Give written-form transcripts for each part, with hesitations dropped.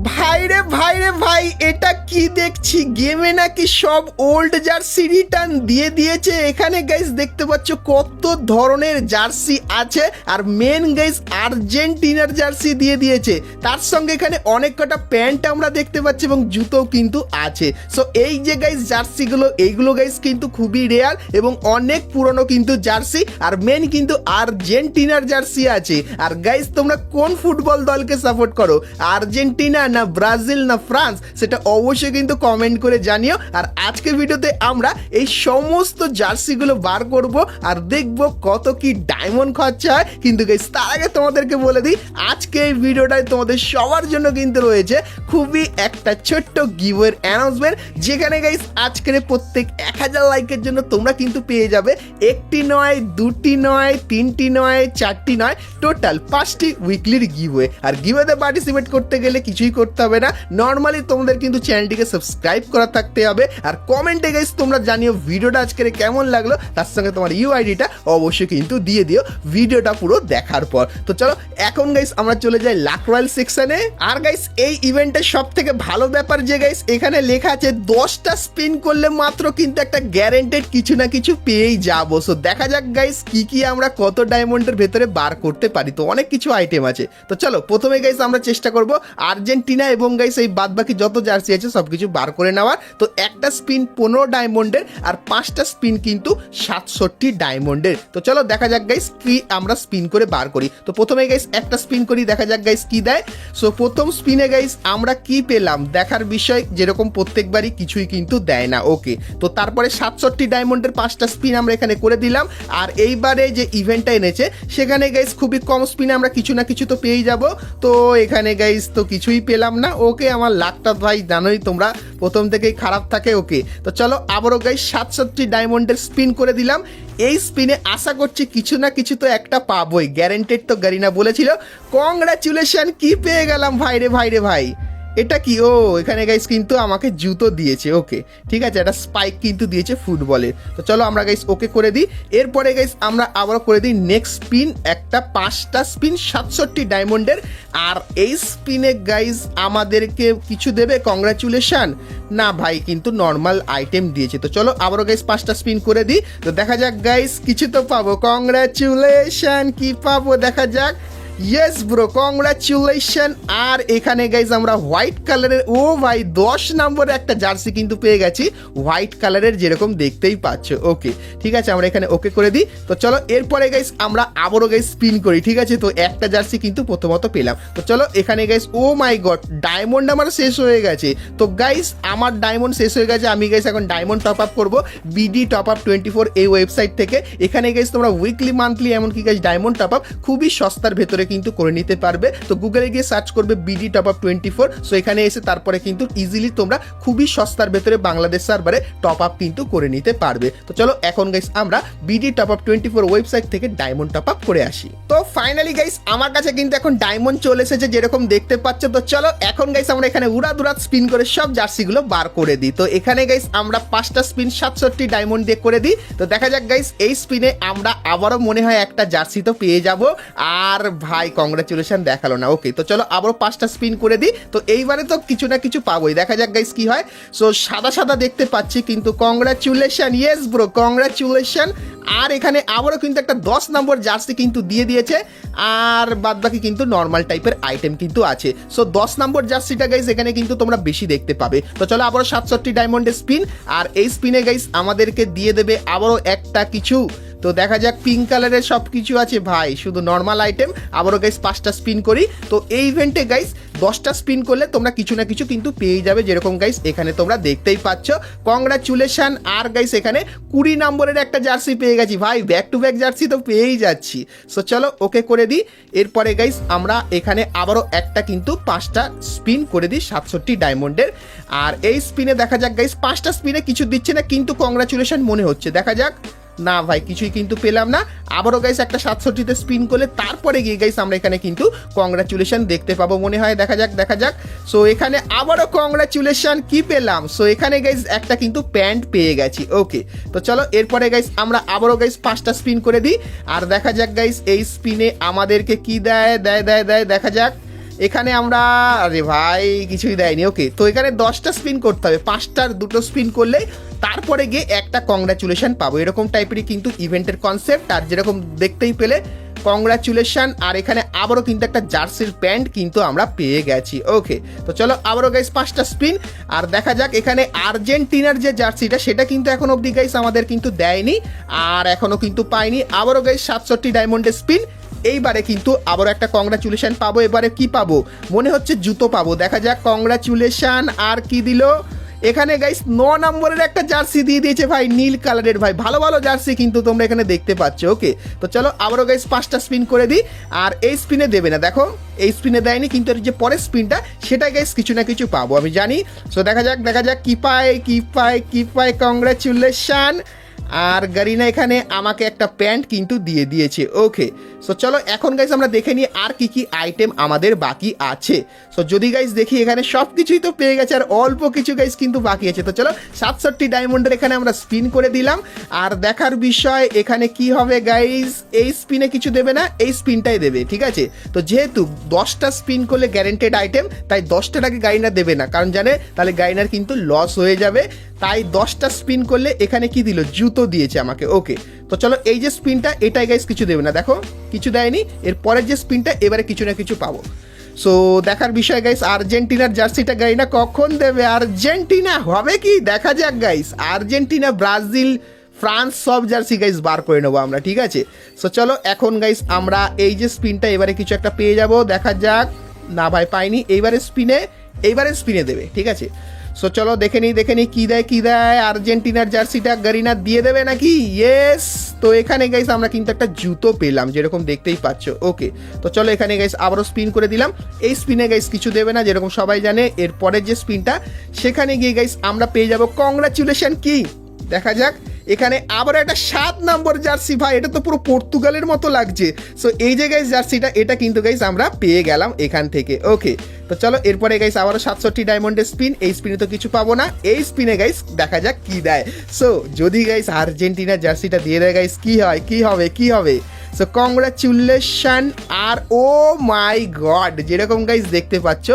ভাই এটা কি দেখছি, গেমে নাকি সব ওল্ড জার্সি রিটার্ন দিয়ে দিয়েছে। এখানে গাইস দেখতে পাচ্ছ কত ধরনের জার্সি আছে, আর মেন গাইস আর্জেন্টিনার জার্সি দিয়ে দিয়েছে। তার সঙ্গে এখানে অনেক কটা প্যান্ট আমরা দেখতে পাচ্ছি এবং জুতো কিন্তু আছে। সো এই যে গাইস জার্সিগুলো, এইগুলো গাইস কিন্তু খুবই রেয়ার এবং অনেক পুরনো কিন্তু জার্সি, আর মেন কিন্তু আর্জেন্টিনার জার্সি আছে। আর গাইস তোমরা কোন ফুটবল দলকে সাপোর্ট করো, আর্জেন্টিনা না ব্রাজিল না ফ্রান্স, সেটা অবশ্যই কিন্তু কমেন্ট করে জানিও। আর আজকের ভিডিওতে আমরা এই সমস্ত জার্সিগুলো বার করব আর দেখব কত কি ডায়মন্ড খরচা হয়। কিন্তু গাইস তার আগে তোমাদেরকে বলে দিই, আজকে এই ভিডিওটায় তোমাদের সবার জন্য কিন্তু রয়েছে খুবই একটা ছোট্ট গিভওয়ের অ্যানাউন্সমেন্ট, যেখানে গাইস আজকের প্রত্যেক 1000 লাইকের জন্য তোমরা কিন্তু পেয়ে যাবে একটি নয়, দুটি নয়, তিনটি নয়, চারটি নয়, টোটাল 5টি উইকলির গিভওয়ে। আর গিভওয়েতে পার্টিসিপেট করতে গেলে কিছুই করতে হবে না, নর্মালি তোমাদের কিন্তু চ্যানেলটিকে সাবস্ক্রাইব করা থাকতে হবে। আর কমেন্টে গাইস তোমরা জানিও ভিডিওটা আজকের কেমন লাগলো, তার সঙ্গে তোমার ইউআইডিটা অবশ্যই কিন্তু দিয়ে দিও ভিডিওটা পুরো দেখার পর। তো চলো এখন গাইস আমরা চলে যাই লাক রয়্যাল সেকশনে। আর গাইস এই ইভেন্টের সব থেকে ভালো ব্যাপার যে গাইস এখানে লেখা আছে 10টা স্পিন করলে মাত্র কিন্তু একটা গ্যারেন্টেড কিছু না কিছু পেয়েই যাবো। সো দেখা যাক গাইস কি কি আমরা কত ডায়মন্ডের ভেতরে বার করতে পারি। তো অনেক কিছু আইটেম আছে, তো চলো প্রথমে গাইস আমরা চেষ্টা করব আর্জেন্টিনা এবং গাইস এই বাদ বাকি যত জার্সি আছে সবকিছু বার করে নেওয়ার। তো একটা স্পিন 15 ডায়মন্ডের আর 5টা স্পিন কিন্তু 67 ডায়মন্ডের। তো চলো দেখা যাক গাইস কি আমরা স্পিন করে বার করি। তো প্রথমে গাইস একটা স্পিন করি, দেখা যাক গাইস কি দেয়। সো প্রথম স্পিনে গাইস আমরা কি পেলাম দেখার বিষয়, যেরকম প্রত্যেকবারই কিছুই কিন্তু দেয় না। ওকে, তো তারপরে 67 ডায়মন্ডের 5টা স্পিন আমরা এখানে করে দিলাম। আর এইবারে যে ইভেন্টটা এনেছে সেখানে গাইস খুবই কম স্পিনে আমরা কিছু না কিছু তো পেয়েই যাব। তো এখানে গাইস তো কিছুই পেলাম না। ওকে, আমার লাকটা ভাই জানোই তোমরা প্রথম থেকেই খারাপ থাকে। ওকে, তো চলো আবারও গাইস 67 ডায়মন্ডের স্পিন করে দিলাম। এই স্পিনে আশা করছি কিছু না কিছু তো একটা পাবোই, গ্যারেন্টেড তো গারিনা বলেছিল। কংগ্রাচুলেশন, কি পেয়ে গেলাম ভাই। এটা কি? ও এখানে গাইস কিন্তু আমাকে জুতো দিয়েছে। ওকে ঠিক আছে, একটা স্পাইক কিন্তু দিয়েছে ফুটবলের। তো চলো আমরা গাইস ওকে করে দিই। এরপরে গাইস আমরা আবার করে দিই নেক্সট স্পিন, একটা 5টা স্পিন 67 ডায়মন্ডের। আর এই স্পিনে গাইস আমাদেরকে কিছু দেবে? কংগ্রাচুলেশন না ভাই, কিন্তু নর্মাল আইটেম দিয়েছে। তো চলো আবারও গাইস 5টা স্পিন করে দিই। তো দেখা যাক গাইস কিছু তো পাবো। কংগ্রাচুলেশন, কি পাবো দেখা যাক। Yes bro, congratulation. আর এখানে গাইজ আমরা হোয়াইট কালারের, ও ভাই 10 নম্বরে একটা জার্সি কিন্তু পেয়ে গেছি হোয়াইট কালারের, যেরকম দেখতেই পাচ্ছ। ওকে ঠিক আছে, আমরা এখানে ওকে করে দিই। তো চলো এরপরে গাইজ আমরা আবারও গাইজ স্পিন করি। ঠিক আছে, তো একটা জার্সি কিন্তু প্রথমত পেলাম। তো চলো এখানে guys, O my god, diamond আমার শেষ হয়ে গেছে। তো গাইজ আমার ডায়মন্ড শেষ হয়ে গেছে, আমি গাইজ এখন ডায়মন্ড টপ আপ করবো বিডি টপ আপ 24 এই ওয়েবসাইট থেকে। এখানে গাইজ তোমরা উইকলি, মান্থলি, এমনকি গাইজ ডায়মন্ড টপ আপ খুবই সস্তার ভেতরে কিন্তু করে নিতে পারবে। তো গুগলে গিয়ে সার্চ করবে বিডি টপ আপ 24। সো এখানে এসে তারপরে কিন্তু ইজিলি তোমরা খুবই সস্তার ভেতরে বাংলাদেশ সার্ভারে টপ আপ কিন্তু করে নিতে পারবে। তো চলো এখন গাইস আমরা বিডি টপ আপ 24 ওয়েবসাইট থেকে ডায়মন্ড টপ আপ করে আসি। তো ফাইনালি গাইস আমার কাছে কিন্তু এখন ডায়মন্ড চলে এসেছে, যেরকম দেখতে পাচ্ছ। তো চলো এখন গাইস আমরা এখানে উড়াদুরাত স্পিন করে সব জার্সিগুলো বার করে দিই। তো এখানে গাইস আমরা 5টা স্পিন 67 ডায়মন্ড দিয়ে করে দিই। তো দেখা যাক গাইস এই স্পিনে আমরা আবারও মনে হয় একটা জার্সি তো পেয়ে যাব। আর ভাই কংগ্রাচুলেশন দেখালো না। ওকে, তো চলো আবারও 5টা স্পিন করে দিই। তো এইবারে তো কিছু না কিছু পাবোই, দেখা যাক গাইস কি হয়। সো সাদা দেখতে পাচ্ছি, কিন্তু কংগ্রাচুলেশন, ইয়েস ব্রো কংগ্রাচুলেশন। আর এখানে আবারও কিন্তু একটা 10 নম্বর জার্সি কিন্তু দিয়ে দিয়েছে, আর বাদ বাকি কিন্তু নর্মাল টাইপের আইটেম কিন্তু আছে। সো 10 নম্বর জার্সিটা গাইস এখানে কিন্তু তোমরা বেশি দেখতে পাবে। তো চলো আবারও 67 ডায়মন্ডের স্পিন, আর এই স্পিনে গাইস আমাদেরকে দিয়ে দেবে আবারও একটা কিছু। তো দেখা যাক পিঙ্ক কালারের সব কিছু আছে ভাই, শুধু নর্মাল আইটেম। আবারও গাইস 5টা স্পিন করি। তো এই ইভেন্টে গাইস 10টা স্পিন করলে তোমরা কিছু না কিছু কিন্তু পেয়ে যাবে, যেরকম গাইস এখানে তোমরা দেখতেই পাচ্ছ। কংগ্রাচুলেশন। আর গাইস এখানে 20 নম্বরের একটা জার্সি পেয়ে গেছি ভাই, ব্যাক টু ব্যাক জার্সি তো পেয়েই যাচ্ছি। সো চলো ওকে করে দিই। এরপরে গাইস আমরা এখানে আবারও একটা কিন্তু 5টা স্পিন করে দিই 67 ডায়মন্ডের। আর এই স্পিনে দেখা যাক গাইস 5টা স্পিনে কিছু দিচ্ছে না, কিন্তু কংগ্রাচুলেশন মনে হচ্ছে। দেখা যাক, না ভাই কিছুই কিন্তু পেলাম না। আবারও গাইস একটা 67তে স্পিন করলে তারপরে গিয়ে গাইস আমরা এখানে কিন্তু কংগ্রাচুলেশন দেখতে পাবো মনে হয়। দেখা যাক। সো এখানে আবারও কংগ্রাচুলেশন, কি পেলাম? সো এখানে গাইস একটা কিন্তু প্যান্ট পেয়ে গেছি। ওকে, তো চলো এরপরে গাইস আমরা আবারও গাইস 5টা স্পিন করে দিই। আর দেখা যাক গাইস এই স্পিনে আমাদেরকে কি দেয়। দেখা যাক, এখানে আমরা আরে ভাই কিছুই দেয়নি। ওকে, তো এখানে 10টা স্পিন করতে হবে, 5টার 2টো স্পিন করলেই তারপরে গিয়ে একটা কংগ্রাচুলেশন পাবো। এরকম টাইপেরই কিন্তু ইভেন্টের কনসেপ্ট। আর যেরকম দেখতেই পেলে কংগ্রাচুলেশন, আর এখানে আবারও কিন্তু একটা জার্সির প্যান্ট কিন্তু আমরা পেয়ে গেছি। ওকে, তো চলো আবারও গাইস 5টা স্পিন, আর দেখা যাক এখানে আর্জেন্টিনার যে জার্সিটা সেটা কিন্তু এখন অবধি গাইস আমাদের কিন্তু দেয়নি, আর এখনও কিন্তু পাইনি। আবারও গাইস 67 ডায়মন্ডের স্পিন, এইবারে কিন্তু আবারও একটা কংগ্রাচুলেশন পাবো। এবারে কি পাবো? মনে হচ্ছে জুতো পাবো, দেখা যাক। কংগ্রাচুলেশন, আর কি দিল এখানে গাইস? 9 নম্বরের একটা জার্সি দিয়ে দিয়েছে ভাই, নীল কালারের। ভাই ভালো ভালো জার্সি কিন্তু তোমরা এখানে দেখতে পাচ্ছ। ওকে, তো চলো আবারও গাইস 5টা স্পিন করে দিই, আর এই স্পিনে দেবে না, দেখো এই স্পিনে দেয়নি, কিন্তু এর যে পরের স্পিনটা সেটা গাইস কিছু না কিছু পাবো আমি জানি। সো দেখা যাক কি পায়। কংগ্রাচুলেশন। আর গারিনা এখানে আমাকে একটা প্যান্ট কিন্তু দিয়ে দিয়েছে। ওকে, সো চলো এখন গাইস আমরা দেখে নিই আর কি কি আইটেম আমাদের বাকি আছে। সো যদি গাইস দেখি এখানে সব কিছুই তো পেয়ে গেছে, আর অল্প কিছু গাইস কিন্তু বাকি আছে। তো চলো 67 ডায়মন্ডের এখানে আমরা স্পিন করে দিলাম, আর দেখার বিষয় এখানে কি হবে গাইস। এই স্পিনে কিছু দেবে না, এই স্পিনটাই দেবে, ঠিক আছে। তো যেহেতু 10টা স্পিন করলে গ্যারেন্টেড আইটেম, তাই 10টার আগে গাইনার দেবে না, কারণ জানে তাহলে গাইনার কিন্তু লস হয়ে যাবে। তাই 10টা স্পিন করলে এখানে কি দিল? জুতো দিয়েছে আমাকে। ওকে, তো চলো এই যে স্পিনটা এটাই গাইস কিছু দেবে না, দেখো কিছু দেয়নি। এর পরের যে স্পিনটা এবারে কিছু না কিছু পাবো। সো দেখার বিষয় গাইস, আর্জেন্টিনার জার্সিটা গাইনা কখন দেবে? আর্জেন্টিনা হবে কি? দেখা যাক গাইস। আর্জেন্টিনা, ব্রাজিল, ফ্রান্স সব জার্সি গাইস বার করে নেবো আমরা, ঠিক আছে। সো চলো এখন গাইস আমরা এই যে স্পিনটা এবারে কিছু একটা পেয়ে যাব, দেখা যাক। না ভাই পাইনি। এইবারে স্পিনে দেবে, ঠিক আছে। সো চলো দেখে নিই কি দেয়। আর্জেন্টিনার জার্সিটা গারিনা দিয়ে দেবে নাকি? ইয়েস। তো এখানে গাইস আমরা কিন্তু একটা জুতো পেলাম, যেরকম দেখতেই পাচ্ছ। ওকে, তো চলো এখানে গাইস আবারও স্পিন করে দিলাম। এই স্পিনে গাইস কিছু দেবে না, যেরকম সবাই জানে। এর পরের যে স্পিনটা সেখানে গিয়ে গাইস আমরা পেয়ে যাব কংগ্রাচুলেশন। কি দেখা যাক এখানে আবার একটা 7 নম্বর জার্সি। ভাই এটা তো পুরো পর্তুগালের মতো লাগছে। সো এই যে গাইস জার্সিটা এটা কিন্তু গাইস আমরা পেয়ে গেলাম এখান থেকে। ওকে, তো চলো এরপরে গাইস আবারও 67 ডায়মন্ডের স্পিন। এই স্পিনে তো কিছু পাবো না, এই স্পিনে গাইস দেখা যাক কি দেয়। সো যদি গাইস আর্জেন্টিনার জার্সিটা দিয়ে দেয় গাইস, কি হবে? So congratulation. আর ও মাই গড, যেরকম গাইস দেখতে পাচ্ছ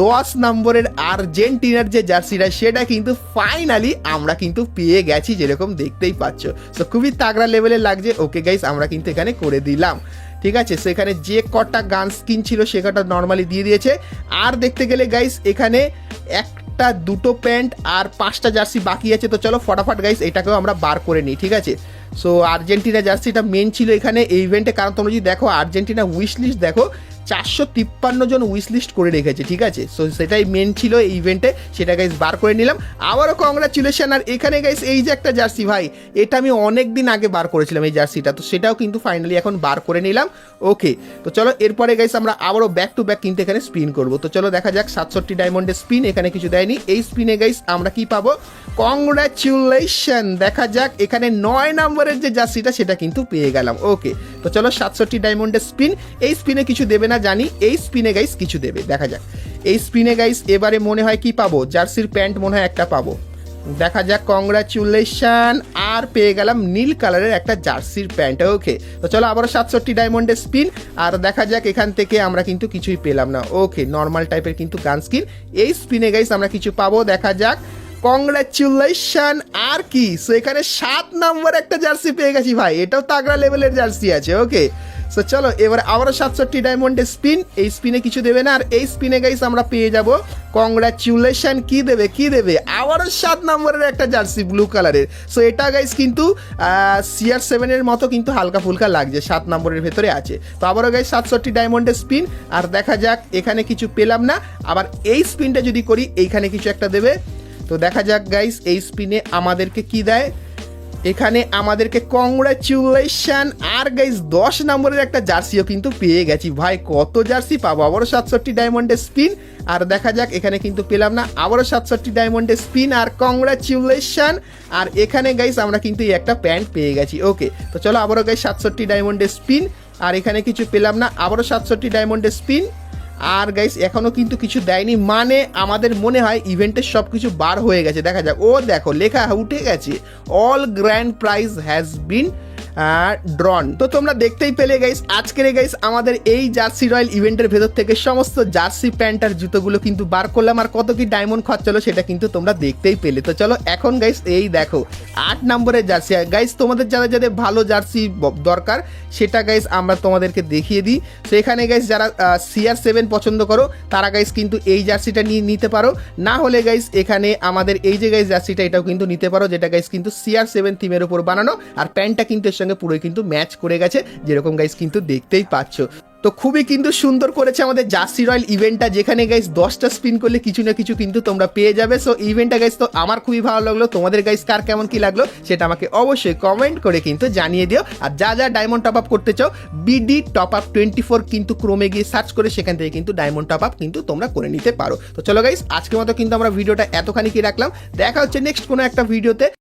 10 নম্বরের আর্জেন্টিনার যে জার্সিটা সেটা কিন্তু ফাইনালি আমরা কিন্তু পেয়ে গেছি, যেরকম দেখতেই পাচ্ছ। সো খুবই তাগড়া লেভেলের লাগছে। ওকে গাইস, আমরা কিন্তু এখানে করে দিলাম, ঠিক আছে। সেখানে যে কটা গান স্কিন ছিল সে কটা নর্মালি দিয়ে দিয়েছে। আর দেখতে গেলে গাইস এখানে একটা 2টো প্যান্ট আর 5টা জার্সি বাকি আছে। তো চলো ফটাফট গাইস এটাকেও আমরা বার করে নিই, ঠিক আছে। সো আর্জেন্টিনা জার্সিটা মেন ছিল এখানে এই ইভেন্টে, কারণ তোমরা যদি দেখো আর্জেন্টিনা উইশ লিস্ট দেখো 453 জন উইশ লিস্ট করে রেখেছে, ঠিক আছে। সো সেটাই মেন ছিল এই ইভেন্টে, সেটা গাইস বার করে নিলাম। আবারও কংগ্রাচুলেশন। আর এখানে গাইস এই যে একটা জার্সি, ভাই এটা আমি অনেক দিন আগে বার করেছিলাম এই জার্সিটা, তো সেটাও কিন্তু ফাইনালি এখন বার করে নিলাম। ওকে, তো চলো এরপরে গাইস আমরা আবারও ব্যাক টু ব্যাক কিন্তু এখানে স্পিন করবো। তো চলো দেখা যাক 67 ডায়মন্ডের স্পিন, এখানে কিছু দেয়নি। এই স্পিনে গাইস আমরা কি পাবো? কংগ্রাচুলেশন। দেখা যাক এখানে 9 নম্বরের যে জার্সিটা সেটা কিন্তু পেয়ে গেলাম। ওকে, তো চলো 67 ডায়মন্ডের স্পিন। এই স্পিনে কিছু দেবে না জানি, এই স্পিনে গাইস কিছু দেবে, দেখা যাক। এই স্পিনে গাইস এবারে মনে হয় কি পাবো? জার্সির প্যান্ট মনে হয় একটা পাবো, দেখা যাক। কংগ্রাচুলেশন। আর পেয়ে গেলাম নীল কালারের একটা জার্সির প্যান্ট। ওকে, তো চলো আবারও 67 ডায়মন্ডের স্পিন, আর দেখা যাক এখান থেকে আমরা কিন্তু কিছুই পেলাম না। ওকে, নর্মাল টাইপের কিন্তু গান স্কিন। এই স্পিনে গাইস আমরা কিছু পাবো, দেখা যাক। কংগ্রাচুলেশন। আর কি, সো এখানে 7 নম্বর একটা জার্সি পেয়ে গেছি ভাই, এটাও তাগড়া লেভেলের জার্সি আছে। ওকে, সো চলো এবার আবারও 67 ডায়মন্ডের স্পিন। এই স্পিনে কিছু দেবে না, আর এই স্পিনে গাইস আমরা পেয়ে যাব কংগ্রাচুলেশন। কি দেবে? আবারও 7 নম্বরের একটা জার্সি ব্লু কালারের। সো এটা গাইস কিন্তু CR7 এর মতো কিন্তু হালকা ফুলকা লাগছে, 7 নম্বরের ভেতরে আছে। তো আবারও গাইস 67 ডায়মন্ডের স্পিন, আর দেখা যাক এখানে কিছু পেলাম না। আবার এই স্পিনটা যদি করি এইখানে কিছু একটা দেবে। তো দেখা যাক গাইস এই স্পিনে আমাদেরকে কি দেয়। এখানে আমাদেরকে কংগ্রাচুলেশন। আর গাইস 10 নম্বরের একটা জার্সিও কিন্তু পেয়ে গেছি। ভাই কত জার্সি পাবো? আবারও 67 ডায়মন্ডের স্পিন, আর দেখা যাক এখানে কিন্তু পেলাম না। আবারও 67 ডায়মন্ডের স্পিন, আর কংগ্রাচুলেশন। আর এখানে গাইস আমরা কিন্তু এই একটা প্যান্ট পেয়ে গেছি। ওকে, তো চলো আবারও গাইস 67 ডায়মন্ডের স্পিন, আর এখানে কিছু পেলাম না। আবারও 67 ডায়মন্ডের স্পিন, আর গাইস এখনো কিন্তু কিছু দেয়নি, মানে আমাদের মনে হয় ইভেন্টের সব কিছু বার হয়ে গেছে। দেখা যাক, ও দেখো লেখা উঠে গেছে all grand prize has been ড্রন। তো তোমরা দেখতেই পেলে গাইস আজকের গাইস আমাদের এই জার্সি রয়্যাল ইভেন্টের ভেতর থেকে সমস্ত জার্সি প্যান্ট আর জুতোগুলো কিন্তু বার করলাম, আর কত কি ডায়মন্ড খরচ হলো সেটা কিন্তু তোমরা দেখতেই পেলে। তো চলো এখন গাইস এই দেখো 8 নম্বরের জার্সি। গাইস তোমাদের যাদের যাদের ভালো জার্সি দরকার সেটা গাইস আমরা তোমাদেরকে দেখিয়ে দিই। তো এখানে গাইস যারা CR7 পছন্দ করো তারা গাইস কিন্তু এই জার্সিটা নিয়ে নিতে পারো, না হলে গাইস এখানে আমাদের এই যে গাইস জার্সিটা এটাও কিন্তু নিতে পারো, যেটা গাইস কিন্তু CR7 থিমের উপর বানানো, আর প্যান্টটা কিন্তু এর সঙ্গে পুরোই কিন্তু ম্যাচ করে গেছে যেরকম গাইস কিন্তু দেখতেই পাচ্ছ। তো খুবই কিন্তু সুন্দর করেছে আমাদের জার্সি রয়্যাল ইভেন্টটা, যেখানে গাইস 10টা স্পিন করলে কিছু না কিছু কিন্তু তোমরা পেয়ে যাবে। সো ইভেন্টটা গাইস তো আমার খুবই ভালো লাগলো, তোমাদের গাইস কার কেমন কি লাগলো সেটা আমাকে অবশ্যই কমেন্ট করে কিন্তু জানিয়ে দিও। আর যা যা ডায়মন্ড টপ আপ করতে চাও BD টপ আপ 24 কিন্তু ক্রোমে গিয়ে সার্চ করে সেখান থেকে কিন্তু ডায়মন্ড টপ আপ কিন্তু তোমরা করে নিতে পারো। তো চলো গাইস আজকের মতো কিন্তু আমরা ভিডিওটা এতখানি কি রাখলাম, দেখা হচ্ছে নেক্সট কোনো একটা ভিডিওতে।